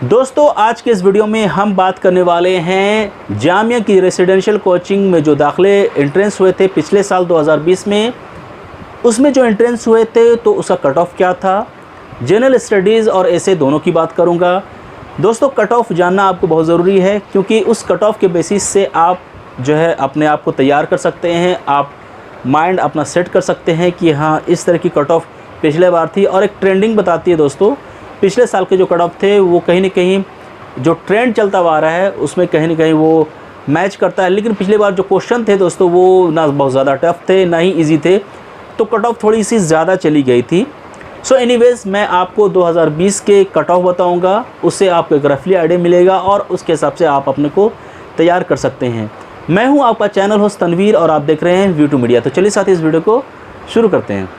दोस्तों आज के इस वीडियो में हम बात करने वाले हैं जामिया की रेसिडेंशियल कोचिंग में जो दाखिले एंट्रेंस हुए थे पिछले साल 2020 में, उसमें जो एंट्रेंस हुए थे तो उसका कट ऑफ क्या था। जनरल स्टडीज़ और ऐसे दोनों की बात करूंगा। दोस्तों कट ऑफ जानना आपको बहुत ज़रूरी है, क्योंकि उस कट ऑफ के बेसिस से आप जो है अपने आप को तैयार कर सकते हैं, आप माइंड अपना सेट कर सकते हैं कि हाँ इस तरह की कट ऑफ पिछले बार थी। और एक ट्रेंडिंग बताती है दोस्तों, पिछले साल के जो कट ऑफ थे वो कहीं ना कहीं जो ट्रेंड चलता हुआ आ रहा है उसमें कहीं ना कहीं वो मैच करता है। लेकिन पिछले बार जो क्वेश्चन थे दोस्तों वो ना बहुत ज़्यादा टफ थे ना ही इजी थे, तो कट ऑफ थोड़ी सी ज़्यादा चली गई थी। सो एनीवेज़ मैं आपको 2020 के कट ऑफ बताऊँगा, उससे आपको एक रफली आइडिया मिलेगा और उसके हिसाब से आप अपने को तैयार कर सकते हैं। मैं हूँ आपका चैनल होस्ट तनवीर और आप देख रहे हैं व्यू टू मीडिया। तो चलिए साथ ही इस वीडियो को शुरू करते हैं।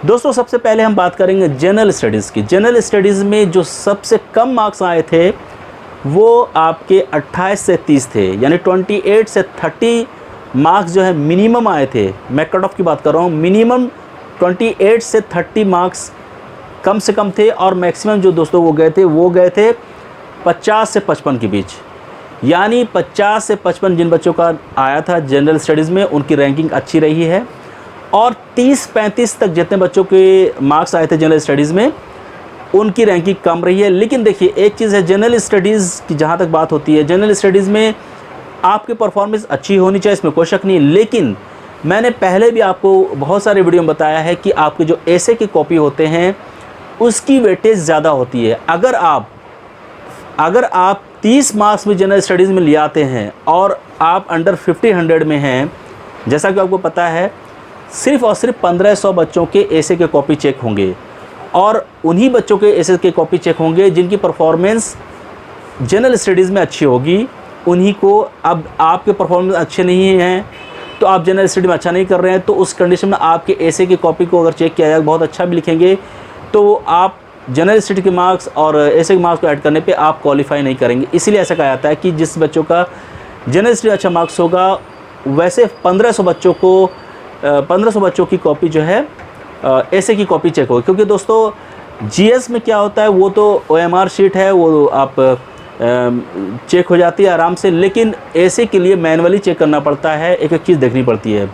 दोस्तों सबसे पहले हम बात करेंगे जनरल स्टडीज़ की। जनरल स्टडीज़ में जो सबसे कम मार्क्स आए थे वो आपके 28 से 30 थे, यानी 28 से 30 मार्क्स जो है मिनिमम आए थे। मैं कट ऑफ की बात कर रहा हूँ, मिनिमम 28 से 30 मार्क्स कम से कम थे और मैक्सिमम जो दोस्तों वो गए थे 50 से 55 के बीच। यानी 50 से 55 जिन बच्चों का आया था जनरल स्टडीज़ में उनकी रैंकिंग अच्छी रही है, और 30-35 तक जितने बच्चों के मार्क्स आए थे जनरल स्टडीज़ में उनकी रैंकिंग कम रही है। लेकिन देखिए एक चीज़ है, जनरल स्टडीज़ की जहाँ तक बात होती है, जनरल स्टडीज़ में आपकी परफॉर्मेंस अच्छी होनी चाहिए, इसमें कोई शक नहीं। लेकिन मैंने पहले भी आपको बहुत सारे वीडियो में बताया है कि आपके जो ऐसे की कॉपी होते हैं उसकी वेटेज ज़्यादा होती है। अगर आप 30 मार्क्स में जनरल स्टडीज़ में ले आते हैं और आप अंडर 50-100 में हैं, जैसा कि आपको पता है सिर्फ़ और सिर्फ 1500 बच्चों के ऐसे के कॉपी चेक होंगे, और उन्हीं बच्चों के ऐसे के कॉपी चेक होंगे जिनकी परफॉर्मेंस जनरल स्टडीज़ में अच्छी होगी। उन्हीं को, अब आपके परफॉर्मेंस अच्छे नहीं हैं तो आप जनरल स्टडी में अच्छा नहीं कर रहे हैं, तो उस कंडीशन में आपके ऐसे की कॉपी को अगर चेक किया जाए बहुत अच्छा भी लिखेंगे तो आप जनरल स्टडी के मार्क्स और ऐसे के मार्क्स को ऐड करने पे आप क्वालिफाई नहीं करेंगे। इसीलिए ऐसा कहा जाता है कि जिस बच्चों का जनरल स्टडी अच्छा मार्क्स होगा वैसे 1500 बच्चों की कॉपी जो है ऐसे की कॉपी चेक होगी। क्योंकि दोस्तों जीएस में क्या होता है, वो तो ओएमआर शीट है, वो आप चेक हो जाती है आराम से, लेकिन ऐसे के लिए मैनुअली चेक करना पड़ता है, एक एक चीज़ देखनी पड़ती है।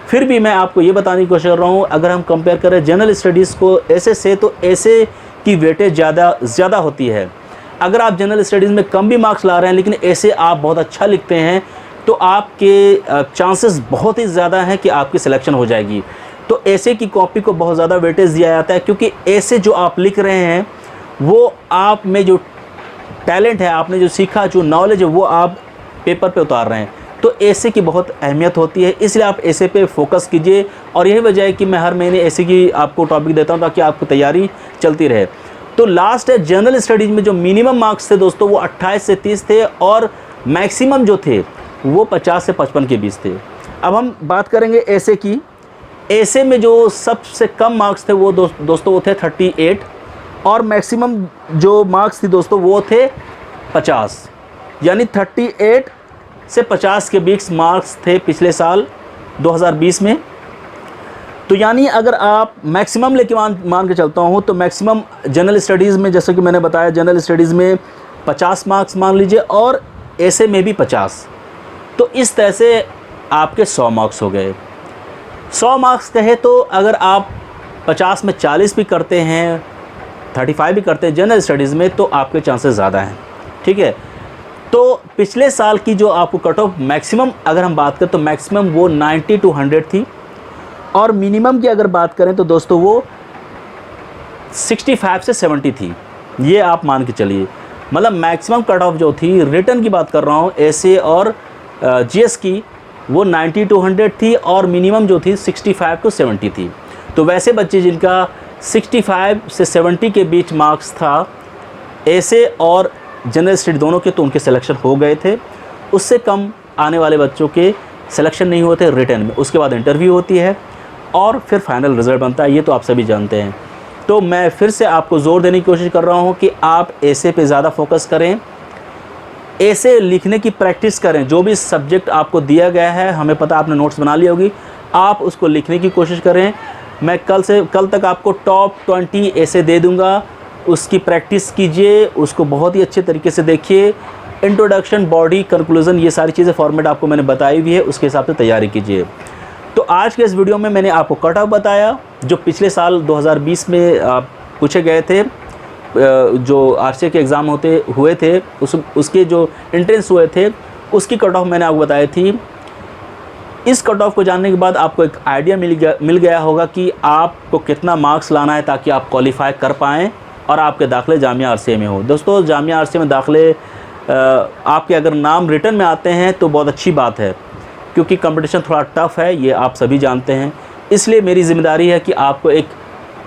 फिर भी मैं आपको ये बताने की कोशिश कर रहा हूँ, अगर हम कंपेयर करें जनरल स्टडीज़ को ऐसे से, तो ऐसे की वेटेज ज़्यादा होती है। अगर आप जनरल स्टडीज़ में कम भी मार्क्स ला रहे हैं लेकिन ऐसे आप बहुत अच्छा लिखते हैं तो आपके चांसेस बहुत ही ज़्यादा हैं कि आपकी सिलेक्शन हो जाएगी। तो ऐसे की कॉपी को बहुत ज़्यादा वेटेज दिया जाता है, क्योंकि ऐसे जो आप लिख रहे हैं वो आप में जो टैलेंट है, आपने जो सीखा, जो नॉलेज है, वो आप पेपर पे उतार रहे हैं। तो ऐसे की बहुत अहमियत होती है, इसलिए आप ऐसे पे फोकस कीजिए। और यही वजह है कि मैं हर महीने ऐसे की आपको टॉपिक देता हूँ ताकि आपको तैयारी चलती रहे। तो लास्ट है जनरल स्टडीज़ में जो मिनिमम मार्क्स थे दोस्तों वो 28 से 30 थे, और मैक्सिमम जो थे वो 50 से 55 के बीच थे। अब हम बात करेंगे ऐसे की। ऐसे में जो सबसे कम मार्क्स थे वो दोस्तों वो थे 38, और मैक्सिमम जो मार्क्स थी दोस्तों वो थे 50। यानी 38 से 50 के बीच मार्क्स थे पिछले साल 2020 में। तो यानी अगर आप मैक्सिमम लेके मान के चलता हूँ तो मैक्सिमम जनरल स्टडीज़ में, जैसे कि मैंने बताया, जनरल स्टडीज़ में 50 मार्क्स मान लीजिए और ऐसे में भी 50। तो इस तरह से आपके 100 मार्क्स हो गए। 100 मार्क्स कहे तो अगर आप 50 में 40 भी करते हैं, 35 भी करते हैं जनरल स्टडीज़ में, तो आपके चांसेस ज़्यादा हैं। ठीक है, तो पिछले साल की जो आपको कट ऑफ मैक्सिमम अगर हम बात करें तो मैक्सिमम वो 90 to 100 थी, और मिनिमम की अगर बात करें तो दोस्तों वो 65 से 70 थी। ये आप मान के चलिए, मतलब मैक्सिमम कट ऑफ जो थी, रिटर्न की बात कर रहा हूँ, ऐसे और जीएस की, वो 90 to 100 थी, और मिनिमम जो थी 65 to 70 थी। तो वैसे बच्चे जिनका 65 से 70 के बीच मार्क्स था ऐसे और जनरल स्टडी दोनों के, तो उनके सिलेक्शन हो गए थे। उससे कम आने वाले बच्चों के सिलेक्शन नहीं होते रिटर्न में। उसके बाद इंटरव्यू होती है और फिर फाइनल रिज़ल्ट बनता है, ये तो आप सभी जानते हैं। तो मैं फिर से आपको ज़ोर देने की कोशिश कर रहा हूँ कि आप ऐसे पे ज़्यादा फोकस करें, ऐसे लिखने की प्रैक्टिस करें। जो भी सब्जेक्ट आपको दिया गया है, हमें पता आपने नोट्स बना ली होगी, आप उसको लिखने की कोशिश करें। मैं कल तक आपको टॉप 20 ऐसे दे दूंगा, उसकी प्रैक्टिस कीजिए, उसको बहुत ही अच्छे तरीके से देखिए। इंट्रोडक्शन, बॉडी, कंक्लूजन, ये सारी चीज़ें फॉर्मेट आपको मैंने बताई हुई है, उसके हिसाब से तैयारी कीजिए। तो आज के इस वीडियो में मैंने आपको कट ऑफ बताया जो पिछले साल 2020 में पूछे गए थे, जो आरसीए के एग्ज़ाम हुए थे, उसके जो एंट्रेंस हुए थे उसकी कट ऑफ मैंने आपको बताई थी। इस कट ऑफ को जानने के बाद आपको एक आइडिया मिल गया होगा कि आपको कितना मार्क्स लाना है ताकि आप क्वालिफाई कर पाएँ और आपके दाखिले जामिया आरसीए में हो। दोस्तों, जामिया आरसीए में दाखिले आपके अगर नाम रिटर्न में आते हैं तो बहुत अच्छी बात है, क्योंकि कंपटीशन थोड़ा टफ़ है, ये आप सभी जानते हैं। इसलिए मेरी ज़िम्मेदारी है कि आपको एक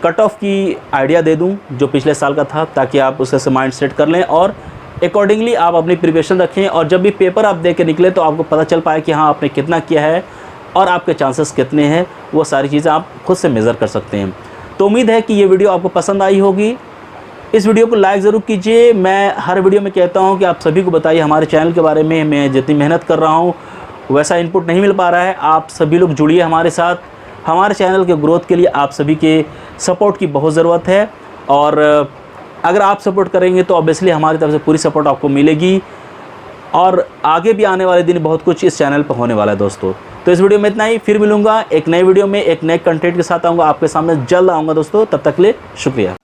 कट ऑफ की आइडिया दे दूं जो पिछले साल का था, ताकि आप उससे माइंड सेट कर लें और अकॉर्डिंगली आप अपनी प्रिपरेशन रखें, और जब भी पेपर आप दे के निकले तो आपको पता चल पाए कि हाँ, आपने कितना किया है और आपके चांसेस कितने हैं। वो सारी चीज़ें आप खुद से मेज़र कर सकते हैं। तो उम्मीद है कि ये वीडियो आपको पसंद आई होगी। इस वीडियो को लाइक ज़रूर कीजिए। मैं हर वीडियो में कहता हूँ कि आप सभी को बताइए हमारे चैनल के बारे में। मैं जितनी मेहनत कर रहा हूँ वैसा इनपुट नहीं मिल पा रहा है। आप सभी लोग जुड़िए हमारे साथ। हमारे चैनल के ग्रोथ के लिए आप सभी के सपोर्ट की बहुत ज़रूरत है, और अगर आप सपोर्ट करेंगे तो ऑब्वियसली हमारी तरफ से पूरी सपोर्ट आपको मिलेगी, और आगे भी आने वाले दिन बहुत कुछ इस चैनल पर होने वाला है दोस्तों। तो इस वीडियो में इतना ही, फिर मिलूँगा एक नए वीडियो में एक नए कंटेंट के साथ आऊँगा आपके सामने, जल्द आऊँगा दोस्तों। तब तक के लिए शुक्रिया।